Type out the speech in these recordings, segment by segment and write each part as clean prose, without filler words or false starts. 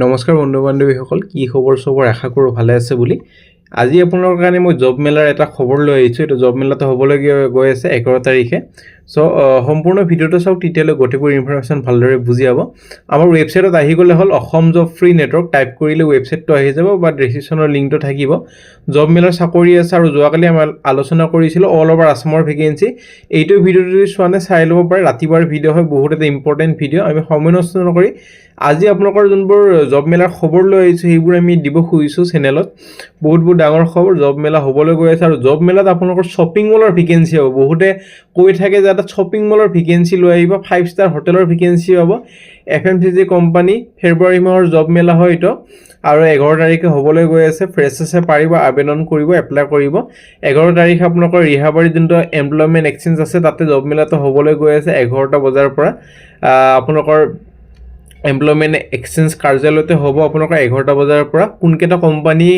নমস্কাৰ বন্ধু বান্ধৱীসকল, কি খবৰ চবৰ আশা কৰোঁ ভালে আছে বুলি। আজি আপোনালোকৰ কাৰণে মই জব মেলাৰ এটা খবৰ লৈ আহিছোঁ। এইটো জব মেলাটো হ'বলৈ গৈ আছে 11 তাৰিখে। সম্পূৰ্ণ ভিডিঅ'টো চাওক, তেতিয়ালৈ গোটেইবোৰ ইনফৰমেশ্যন ভালদৰে বুজি পাব। আমাৰ ৱেবছাইটত আহি গ'লে হ'ল Assam job free network type কৰিলে ৱেবছাইটটো আহি যাব বা ডেছক্ৰিপশ্যনৰ লিংকটো থাকিব। জব মেলাৰ চাকৰি আছে আৰু যোৱাকালি আমি আলোচনা কৰিছিলোঁ অল অভাৰ আছামৰ ভেকেঞ্চি। এইটো ভিডিঅ'টো যদি চোৱা নাই চাই ল'ব পাৰে, ৰাতিপুৱাৰ ভিডিঅ' হয়, বহুত এটা ইম্পৰ্টেণ্ট ভিডিঅ'। আমি সময় নষ্ট নকৰি আজি আপোনালোকৰ যোনবোৰ জব মেলাৰ খবৰ লৈ আহিছোঁ সেইবোৰ আমি দিব খুজিছোঁ চেনেলত। বহুত ডাঙৰ খবৰ, জব মেলা হ'বলৈ গৈ আছে আৰু জব মেলাত আপোনালোকৰ শ্বপিং মলৰ ভেকেঞ্চি হ'ব। বহুতে কৈ থাকে যে এটা শ্বপিং মলৰ ভেকেঞ্চি লৈ আহিব, 5 ষ্টাৰ হোটেলৰ ভেকেঞ্চি হ'ব। FMCG কোম্পানী ফেব্ৰুৱাৰী মাহৰ জব মেলা হয় এইটো আৰু 11 তাৰিখে হ'বলৈ গৈ আছে। ফ্ৰেছাৰ্ছে পাৰিব আবেদন কৰিব, এপ্লাই কৰিব। 11 তাৰিখে আপোনালোকৰ ৰিহাবাৰী যোনটো এমপ্লয়মেণ্ট এক্সচেঞ্জ আছে তাতে জব মেলাটো হ'বলৈ গৈ আছে 11টা বজাৰ পৰা। আপোনালোকৰ এমপ্লয়মেণ্ট এক্সচেঞ্জ কাৰ্যালয়তে হ'ব আপোনালোকৰ 11টা বজাৰ পৰা। কোনকেইটা কোম্পানী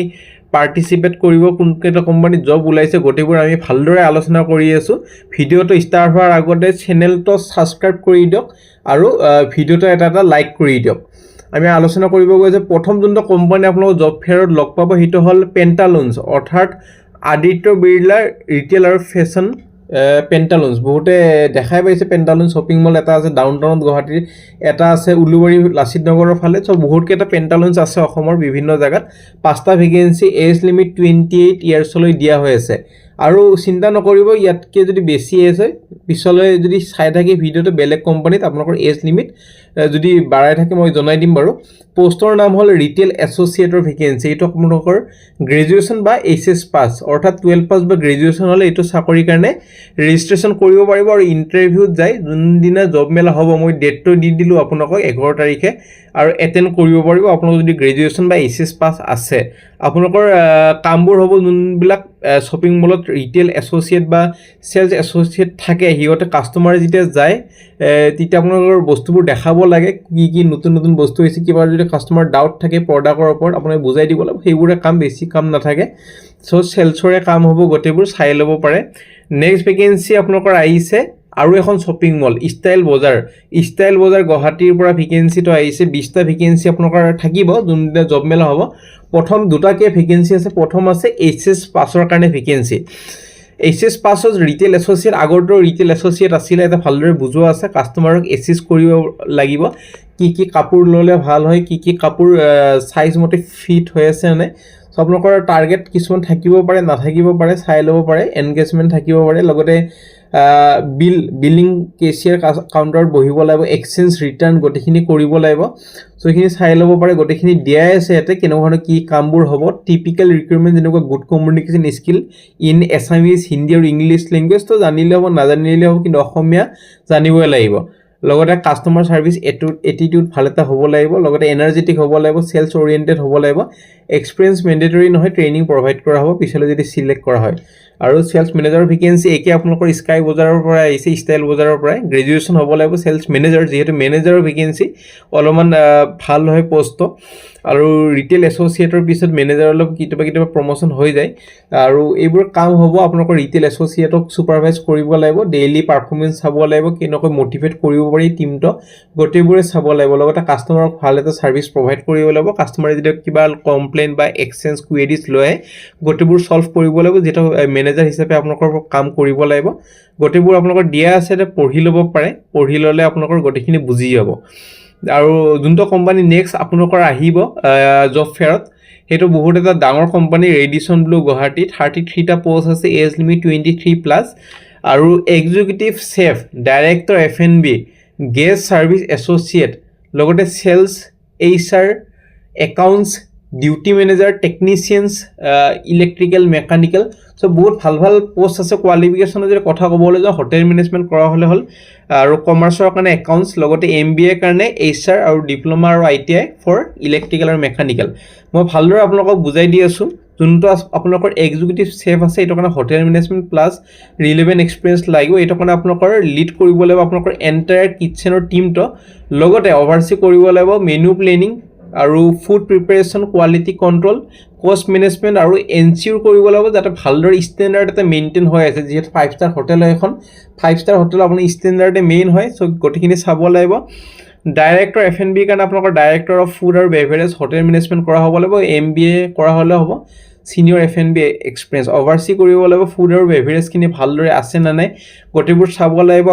পাৰ্টিচিপেট কৰিব, কোনকেইটা কোম্পানীত জব ওলাইছে, গোটেইবোৰ আমি ভালদৰে আলোচনা কৰি আছোঁ। ভিডিঅ'টো ষ্টাৰ্ট হোৱাৰ আগতে চেনেলটো ছাবস্ক্ৰাইব কৰি দিয়ক আৰু ভিডিঅ'টো এটা লাইক কৰি দিয়ক। আমি আলোচনা কৰিব গৈছে প্ৰথম যোনটো কোম্পানী আপোনালোকৰ জব ফেয়াৰত লগ পাব সেইটো হ'ল পেণ্টালুনছ, অৰ্থাৎ আদিত্য বিৰলা ৰিটেইল আৰু ফেশ্বন পেণ্টালুনছ। বহুতে দেখাই পাইছে পেণ্টালুনছ শ্বপিং মল এটা আছে ডাউন টাউনত গুৱাহাটীৰ, এটা আছে উলুবাৰী লাচিত নগৰৰ ফালে। বহুতকেইটা পেণ্টালুনছ আছে অসমৰ বিভিন্ন জেগাত। 5টা ভেকেঞ্চি, এজ লিমিট 28 ইয়াৰ্ছলৈ দিয়া হৈ আছে। আৰু চিন্তা নকৰিব, ইয়াতকৈ যদি বেছি এজ হয় পিছলৈ যদি চাই থাকে ভিডিঅ'টো বেলেগ কোম্পানীত আপোনালোকৰ এজ লিমিট যদি বাঢ়াই থাকে মই জনাই দিম বাৰু। পোষ্টৰ নাম হ'ল ৰিটেইল এছ'চিয়েটৰ ভেকেঞ্চি। এইটো আপোনালোকৰ গ্ৰেজুৱেশ্যন বা HS পাছ, অৰ্থাৎ 12 পাছ বা গ্ৰেজুৱেশ্যন হ'লে এইটো চাকৰিৰ কাৰণে ৰেজিষ্ট্ৰেশ্যন কৰিব পাৰিব আৰু ইণ্টাৰভিউত যায়। যোনদিনা জব মেলা হ'ব মই ডেটটো দি দিলোঁ আপোনালোকক 11 তাৰিখে আৰু এটেণ্ড কৰিব পাৰিব আপোনালোকৰ যদি গ্ৰেজুৱেশ্যন বা HS পাছ আছে। আপোনালোকৰ কামবোৰ হ'ব যোনবিলাক শ্বপিং মলত ৰিটেইল এছ'চিয়েট বা চেলছ এছ'চিয়েট থাকে, সিহঁতে কাষ্টমাৰে যেতিয়া যায় তেতিয়া আপোনালোকৰ বস্তুবোৰ দেখাব লাগে, কি নতুন নতুন বস্তু হৈছে। কিবা যদি কাষ্টমাৰ ডাউট থাকে প্ৰডাক্টৰ ওপৰত আপোনাক বুজাই দিব লাগিব, সেইবোৰে কাম, বেছি কাম নাথাকে। চেলছৰে কাম হ'ব, গোটেইবোৰ চাই ল'ব পাৰে। নেক্সট ভেকেঞ্চি আপোনালোকৰ আহিছে আৰু এখন শ্বপিং মল ষ্টাইল বজাৰ গুৱাহাটীৰ পৰা ভেকেঞ্চিটো আহিছে। 20টা ভেকেঞ্চি আপোনালোকৰ থাকিব যোনদিনা জব মেলা হ'ব। প্ৰথম দুটাকে ভেকেঞ্চি আছে। প্ৰথম আছে HS পাছৰ কাৰণে ভেকেঞ্চি। HS পাছত ৰিটেইল এছ'চিয়েট, আগৰটো ৰিটেইল এছ'চিয়েট আছিলে, এটা ভালদৰে বুজোৱা আছে। কাষ্টমাৰক এচিষ্ট কৰিব লাগিব, কি কাপোৰ ল'লে ভাল হয়, কি কাপোৰ চাইজ মতে ফিট হৈ আছে নে। আপোনালোকৰ টাৰ্গেট কিছুমান থাকিব পাৰে, নাথাকিব পাৰে, চাই ল'ব পাৰে। এনগেজমেণ্ট থাকিব পাৰে, লগতে বিলিং কেছিয়াৰ কাউণ্টাৰত বহিব লাগিব, এক্সচেঞ্জ ৰিটাৰ্ণ গোটেইখিনি কৰিব লাগিব। এইখিনি চাই ল'ব পাৰে, গোটেইখিনি দিয়াই আছে ইয়াতে কেনেকুৱা ধৰণৰ কি কামবোৰ হ'ব। টিপিকেল ৰিকুৱাৰমেণ্ট যেনেকুৱা good communication skill in Assamese, Hindi আৰু ইংলিছ লেংগুৱেজটো জানিলে হ'ব, নাজানিলে হ'ব, কিন্তু অসমীয়া জানিবই লাগিব। লগতে কাষ্টমাৰ ছাৰ্ভিচ এটিটিউড ভাল এটা হ'ব লাগিব, লগতে এনাৰ্জেটিক হ'ব লাগিব, চেলছ অৰিয়েণ্টেড হ'ব লাগিব। এক্সপিৰিয়েঞ্চ মেণ্ডেটৰী নহয়, ট্ৰেইনিং প্ৰভাইড কৰা হ'ব পিছলৈ যদি চিলেক্ট কৰা হয়। আৰু চেলছ মেনেজাৰৰ ভেকেঞ্চি একে আপোনালোকৰ স্কাই বজাৰৰ পৰা আহিছে, ষ্টাইল বজাৰৰ পৰাই। গ্ৰেজুৱেশ্যন হ'ব লাগিব চেলছ মেনেজাৰ, যিহেতু মেনেজাৰৰ ভেকেঞ্চি অলপমান ভাল হয় পষ্টটো। আৰু ৰিটেইল এছ'চিয়েটৰ পিছত মেনেজাৰৰ অলপ কেতিয়াবা প্ৰমোশ্যন হৈ যায়। আৰু এইবোৰ কাম হ'ব আপোনালোকৰ ৰিটেইল এছ'চিয়েটক ছুপাৰভাইজ কৰিব লাগিব, ডেইলি পাৰফৰ্মেঞ্চ চাব লাগিব, কেনেকৈ মটিভেট কৰিব পাৰি টিমটো, গোটেইবোৰে চাব লাগিব। লগতে কাষ্টমাৰক ভাল এটা ছাৰ্ভিচ প্ৰভাইড কৰিব লাগিব। কাষ্টমাৰে যেতিয়া কিবা কমপ্লেইন বা এক্সচেঞ্জ কুৱেৰিজ লৈ আহে গোটেইবোৰ ছল্ভ কৰিব লাগিব, যিটো মেনেজাৰ হিচাপে আপোনালোকৰ কাম কৰিব লাগিব। গোটেইবোৰ আপোনালোকৰ দিয়া আছে, পঢ়ি ল'ব পাৰে, পঢ়ি ল'লে আপোনালোকৰ গোটেইখিনি বুজি যাব। আৰু যোনটো কোম্পানী নেক্সট আপোনালোকৰ আহিব জব ফেয়াৰত সেইটো বহুত এটা ডাঙৰ কোম্পানী, ৰেডিচন ব্লু গুৱাহাটী। 33টা পষ্ট আছে, এজ লিমিট 23+। আৰু executive chef, director F&B, guest service associate, লগতে sales, HR, accounts, duty manager, technicians, electrical, mechanical. বহুত ভাল পষ্ট আছে। কোৱালিফিকেশ্যনৰ যদি কথা ক'বলৈ যাওঁ হোটেল মেনেজমেণ্ট কৰা হ'লে হ'ল, আৰু কমাৰ্চৰ কাৰণে একাউণ্টছ, লগতে MBA কাৰণে HR আৰু ডিপ্ল'মা আৰু ITI ফৰ ইলেক্ট্ৰিকেল আৰু মেকানিকেল। মই ভালদৰে আপোনালোকক বুজাই দি আছোঁ। যোনটো আপোনালোকৰ এক্সিকিউটিভ চেফ আছে এইটো কাৰণে hotel management plus relevant experience লাগিব। এইটো কাৰণে আপোনালোকৰ লিড কৰিব লাগিব আপোনালোকৰ এণ্টায়াৰ কিটচেনৰ টিমটো, লগতে অভাৰচি কৰিব লাগিব মেনু প্লেনিং আৰু ফুড প্ৰিপাৰেশ্যন, কোৱালিটি কণ্ট্ৰল, কষ্ট মেনেজমেণ্ট আৰু এনচিয়ৰ কৰিব লাগিব যাতে ভালদৰে ষ্টেণ্ডাৰ্ড এটা মেইনটেইন হৈ আছে। যিহেতু 5 ষ্টাৰ হোটেল হয় এখন, 5 ষ্টাৰ হোটেল আপোনাৰ ষ্টেণ্ডাৰ্ডে মেইন হয়, গোটেইখিনি চাব লাগিব। ডাইৰেক্টৰ F&B কাৰণে আপোনালোকৰ ডাইৰেক্টৰ অফ ফুড আৰু বেভাৰেজ হোটেল মেনেজমেণ্ট কৰা হ'ব লাগিব MBA কৰা হ'লে হ'ব সিনিয়ৰ F&B এক্সপিৰিয়েন্স অভাৰসি কৰিব লাগিব ফুড আৰু বেভাৰেজখিনি ভালদৰে আছে না নাই গোটেইবোৰ চাব লাগিব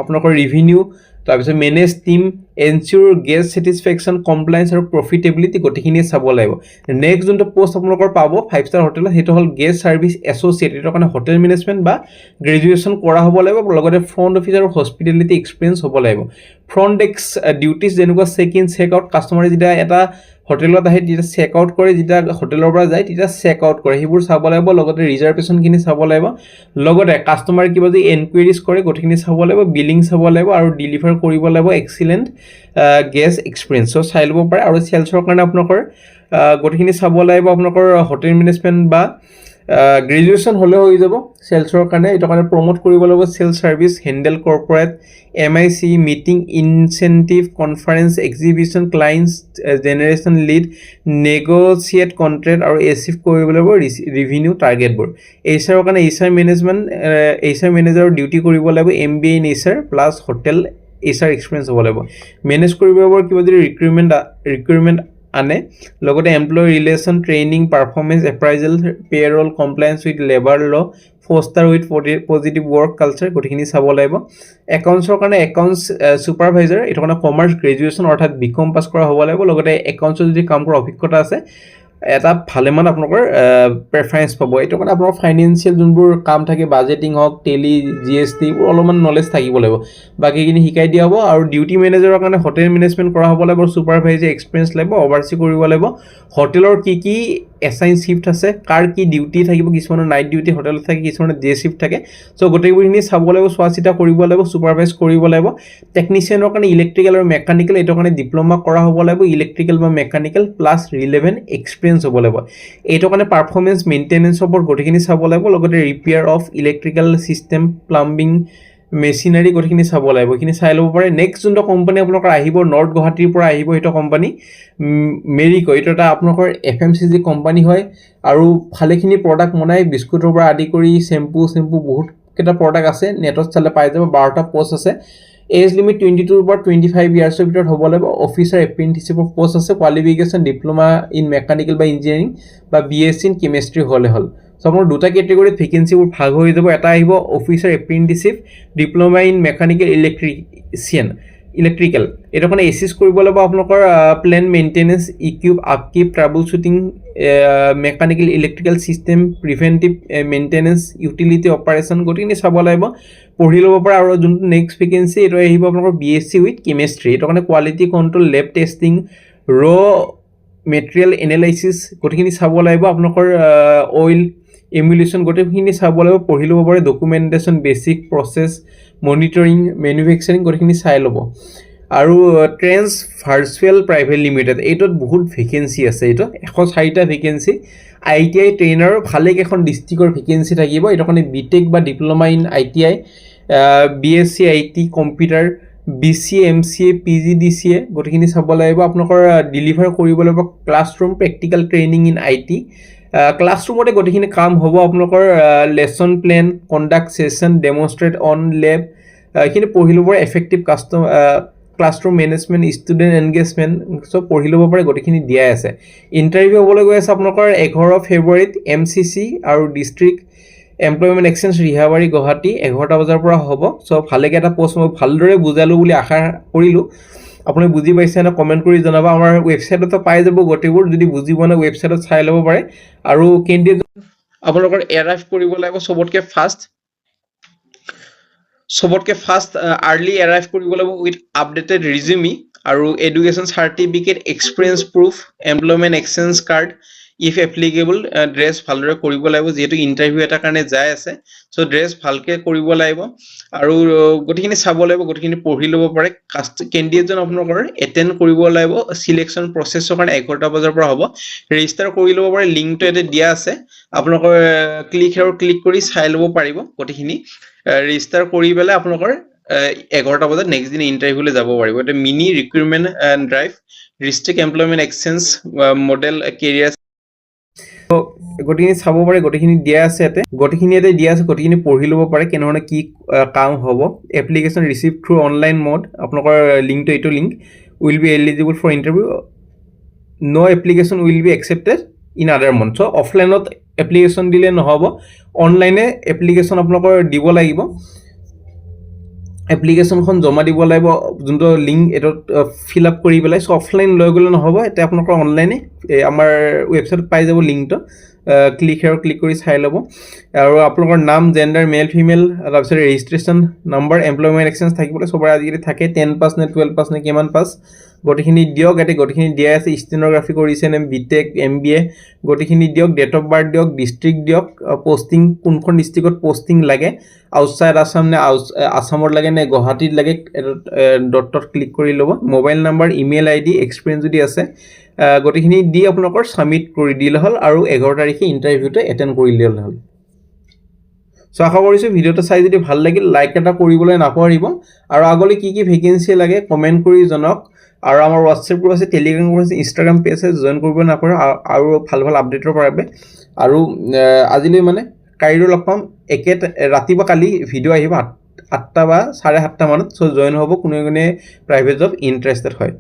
আপোনালোকৰ ৰিভিনিউ তাৰপিছত manage team ensure guest satisfaction compliance আৰু প্ৰফিটেবিলিটি গোটেইখিনি চাব লাগিব নেক্সট যোনটো পোষ্ট আপোনালোকৰ পাব 5 ষ্টাৰ হোটেলত সেইটো হ'ল গেষ্ট সাৰ্ভিস এছ'চিয়েট এটো কাৰণে হোটেল মেনেজমেণ্ট বা গ্ৰেজুৱেচন কৰা হ'ব লাগিব লগতে ফ্ৰণ্ট অফিচ আৰু হস্পিটেলিটি এক্সপিৰিয়েন্স হ'ব লাগিব ফ্ৰণ্ট ডেস্ক ডিউটিজ যেনেকুৱা চেক ইন চেক আউট কাস্টমাৰে যেতিয়া এটা হোটেলত আহে যেতিয়া চেক আউট কৰে যেতিয়া হোটেলৰ পৰা যায় তেতিয়া চেক আউট কৰে সেইবোৰ চাব লাগিব লগতে ৰিজাৰ্ভেশনখিনি চাব লাগিব লগতে কাস্টমাৰ কিবা যদি এনকুৱেৰিজ কৰে গোটেইখিনি চাব লাগিব বিলিং চাব লাগিব আৰু ডেলিভাৰ কৰিব লাগিব এক্সিলেন্ট গেষ্ট এক্সপিৰিয়েন্স সো চাই ল'ব পাৰে আৰু সেলছৰ কাৰণে আপোনালোকৰ গোটেইখিনি চাব লাগিব আপোনালোকৰ হোটেল মেনেজমেণ্ট বা গ্ৰেজুৱেচন হ'লে হৈ যাব সেলছৰ কাৰণে এটা কাৰণে প্ৰমোট কৰিব লাগিব sales service handle corporate MIC meeting incentive conference exhibition clients generation lead negotiate contract আৰু এচিভ কৰিব লাগিব ৰিভিনিউ টাৰ্গেটবোৰ HR কাৰণে HR মেনেজমেণ্ট HR মেনেজাৰৰ ডিউটি কৰিব লাগিব MBA in HR plus hotel HR experience হ'ব লাগিব মেনেজ কৰিব লাগিব কিবা যদি ৰিকুৱাৰমেণ্ট আনে লগতে employee relation training performance appraisal parole compliance with labour law ফস্টাৰ with positive work culture গোটেইখিনি চাব লাগিব একাউন্টছৰ কাৰণে একাউন্টছ সুপাৰভাইজাৰ এটা কাৰণে কমাৰ্চ গ্ৰেজুৱেচন অৰ্থাৎ বিকম পাছ কৰা হ'ব লাগিব লগতে একাউন্টছত যদি কাম কৰা অভিজ্ঞতা আছে এটা ভালেমান আপোনালোকৰ প্ৰেফাৰেন্স পাব এইটো কাৰণে আপোনাৰ ফাইনান্সিয়েল যোনবোৰ কাম থাকে বাজেটিং হওক টেলি GST অলপমান নলেজ থাকিব লাগিব বাকিখিনি শিকাই দিয়া হ'ব আৰু ডিউটি মেনেজাৰৰ কাৰণে হোটেল মেনেজমেণ্ট কৰা হ'ব লাগিব সুপাৰভাইজাৰ এক্সপিৰিয়েন্স লাগিব ওভাৰসি কৰিব লাগিব হোটেলৰ কি এছাইন শিফট আছে কাৰ কি ডিউটি থাকিব কিছুমানৰ নাইট ডিউটি হোটেলত থাকে কিছুমানৰ ডে শিফট থাকে সো গোটেইবোৰখিনি চাব লাগিব চোৱাচিতা কৰিব লাগিব সুপাৰভাইজ কৰিব লাগিব টেকনিচিয়ানৰ কাৰণে ইলেক্ট্ৰিকেল আৰু মেকানিকেল এইটো কাৰণে ডিপ্লোমা কৰা হ'ব লাগিব ইলেক্ট্ৰিকেল বা মেকানিকেল প্লাছ ৰিলেভেন্ট এক্সপিৰিয়েন্স হ'ব লাগিব এইটো কাৰণে পাৰফৰমেন্স মেইনটেনেন্স ওপৰত গোটেইখিনি চাব লাগিব লগতে repair of electrical system plumbing machinery গোটেইখিনি চাব লাগিব এইখিনি চাই ল'ব পাৰে নেক্সট যোনটো কোম্পানী আপোনালোকৰ আহিব নৰ্থ গুৱাহাটীৰ পৰা আহিব এইটো কোম্পানী মেৰিকো এইটো এটা আপোনালোকৰ FMCG কোম্পানী হয় আৰু ভালেখিনি প্ৰডাক্ট বনাই বিস্কুটৰ পৰা আদি কৰি চেম্পু বহুত কেইটা প্ৰডাক্ট আছে নেটত চালে পাই যাব 12টা পোষ্ট আছে এজ লিমিট 22 পৰা 25 ইয়াৰ্ছৰ ভিতৰত হ'ব লাগিব অফিচাৰ এপ্ৰেন্টিছৰ পোষ্ট আছে কোৱালিফিকেশ্যন ডিপ্লোমা ইন মেকানিকেল বা ইঞ্জিনিয়াৰিং বা BSc ইন কেমিষ্ট্ৰি হ'লে হ'ল সো আপোনাৰ দুটা ক্যাটেগৰীত ভ্যাকেন্সিবোৰ ভাগ হৈ যাব এটা আহিব officer apprenticeship diploma in mechanical electrical এটা মানে এসিষ্ট কৰিব লাগিব আপোনালোকৰ plan maintenance equip upkeep troubleshooting mechanical electrical system preventive maintenance utility operation গোটেইখিনি চাব লাগিব পঢ়ি ল'ব পাৰে আৰু যোনটো নেক্সট ভ্যাকেন্সি এটা আহিব আপোনালোকৰ BSc উইথ কেমিষ্ট্ৰি এটা মানে কোৱালিটি কন্ট্ৰোল ল্যাব টেষ্টিং ৰ মেটেৰিয়েল এনালাইসিস গোটেইখিনি চাব লাগিব আপোনালোকৰ অইল এমুলেশন গোটেইখিনি চাব লাগিব পঢ়ি ল'ব পাৰে ডকুমেন্টেশন বেসিক প্ৰসেস মনিটৰিং ম্যানুফ্যাকচাৰিং গোটেইখিনি চাই ল'ব আৰু ট্ৰেন্স ভাৰ্চুৱেল প্ৰাইভেট লিমিটেড এইটোত বহুত ভ্যাকেন্সি আছে এইটো 104টা ভ্যাকেন্সি ITI ট্ৰেইনাৰ ভালে কেখন ডিস্ট্ৰিক্টৰ ভ্যাকেন্সি থাকিব এটা কাৰণে বিটেক বা diploma in ITI BSc IT computer BCA MCA PGDCA গোটেইখিনি চাব লাগিব আপোনালোকৰ ডেলিভাৰ কৰিব লাগিব classroom practical training in IT ক্লাছৰুমতে গোটেইখিনি কাম হ'ব আপোনালোকৰ lesson plan conduct session demonstrate on lab এইখিনি পঢ়ি ল'ব effective classroom management student engagement সব পঢ়ি ল'ব পাৰে গোটেইখিনি দিয়াই আছে ইণ্টাৰভিউ হ'বলৈ গৈ আছে আপোনালোকৰ 11 ফেব্ৰুৱাৰীত MCC আৰু district employment exchange Rehabari Guwahati 11টা বজাৰ পৰা হ'ব সো ভালেকে এটা পোষ্ট মই ভালদৰে বুজালো বুলি আশা কৰিলো আপুনি বুজি পাইছে না কমেন্ট কৰি জনাবা আমাৰ ওয়েবসাইটত পাই যাব গোটেইবোৰ যদি বুজি পোৱা না ওয়েবসাইটত চাই ল'ব পাৰে আৰু কেন্দ্ৰীয় আপোনালোকৰ এৰাইভ কৰিব লাগিব সবতকে ফাষ্ট আৰ্লি এৰাইভ কৰিব লাগিব উইথ আপডেটেড ৰিজিউমি আৰু education certificate experience proof employment exchange card if applicable dress ভালদৰে কৰিব লাগিব যেহেতু ইন্টাৰভিউ এটা কাৰণে যাই আছে সো ড্ৰেছ ভালকে কৰিব লাগিব আৰু গোটেইখিনি চাব লাগিব গোটেইখিনি পঢ়ি ল'ব পাৰে কেণ্ডিডেটজন আপোনালোকৰ এটেন্ড কৰিব লাগিব সিলেকশন প্ৰসেছৰ কাৰণে 11টা বজাৰ পৰা হ'ব ৰেজিষ্টাৰ কৰি ল'ব পাৰে লিংকটো এতে দিয়া আছে আপোনালোকৰ ক্লিক কৰি চাই ল'ব পাৰিব গোটেইখিনি ৰেজিষ্টাৰ কৰি পেলাই আপোনালোকৰ 11টা বজাত নেক্সট দিন ইন্টাৰভিউলৈ যাব পাৰিব এটা mini recruitment drive district employment exchange model career গোটেইখিনি চাব পাৰে, গোটেইখিনি দিয়া আছে ইয়াতে, গোটেইখিনি ইয়াতে দিয়া আছে, গোটেইখিনি পঢ়ি ল'ব পাৰে কেনেধৰণে কি কাম হ'ব। Application receive through online mode, আপোনালোকৰ লিংকটো এইটো link, will be eligible for interview, no' application will be accepted in other month. So' অফলাইনত এপ্লিকেশ্যন দিলে নহ'ব, অনলাইনে এপ্লিকেশ্যন আপোনালোকৰ দিব লাগিব, এপ্লিকেশ্যনখন জমা দিব লাগিব, যোনটো লিংক এইটোত ফিল আপ কৰি পেলাই। চ' অফলাইন লৈ গ'লে নহ'ব, এতিয়া আপোনালোকৰ অনলাইনে আমাৰ ৱেবছাইটত পাই যাব লিংকটো, ক্লিক কৰি চাই ল'ব। আৰু আপোনালোকৰ নাম, জেণ্ডাৰ, মেল ফিমেল, তাৰপিছত ৰেজিষ্ট্ৰেশ্যন নাম্বাৰ, এমপ্লয়মেণ্ট এক্সচেঞ্জ থাকিবলৈ চবৰে আজিকালি থাকে, 10 পাছ নে 12 পাছ নে কিমান পাছ, গোটেইখিনি দিয়ক। ইয়াতে গোটেইখিনি দিয়া আছে, ষ্টেন'গ্ৰাফি কৰিছে নে BTech MBA, গোটেইখিনি দিয়ক, ডেট অফ বাৰ্থ দিয়ক, ডিষ্ট্ৰিক্ট দিয়ক, পষ্টিং কোনখন ডিষ্ট্ৰিক্টত পষ্টিং লাগে, আউটছাইড আছাম নে আছামত লাগে নে গুৱাহাটীত লাগে, ডটত ক্লিক কৰি ল'ব। Mobile number, email ID, experience যদি আছে, গোটেইখিনি দি আপোনালোকৰ ছাবমিট কৰি দিলে হ'ল, আৰু 11 তাৰিখে ইণ্টাৰভিউটো এটেণ্ড কৰি দিলে হ'ল। চ' আশা কৰিছোঁ ভিডিঅ'টো চাই যদি ভাল লাগিল, লাইক এটা কৰিবলৈ নাপাহৰিব, আৰু আগলৈ কি কি ভেকেঞ্চি লাগে কমেণ্ট কৰি জনাওক। আৰু আমাৰ হোৱাটছএপ গ্ৰুপ আছে, টেলিগ্ৰাম গ্ৰুপ আছে, ইনষ্টাগ্ৰাম পেজ আছে, জইন কৰিব নাপাহৰিব, আৰু ভাল আপডেটৰ বাবে। আৰু আজিলৈ মানে কাইলৈ লগ পাম, ৰাতি বা কালি ভিডিঅ' আহিব 8টা বা 7:30 মানত। চ' জইন হ'ব কোনে কোনে প্ৰাইভেট জব ইণ্টাৰেষ্টেড হয়।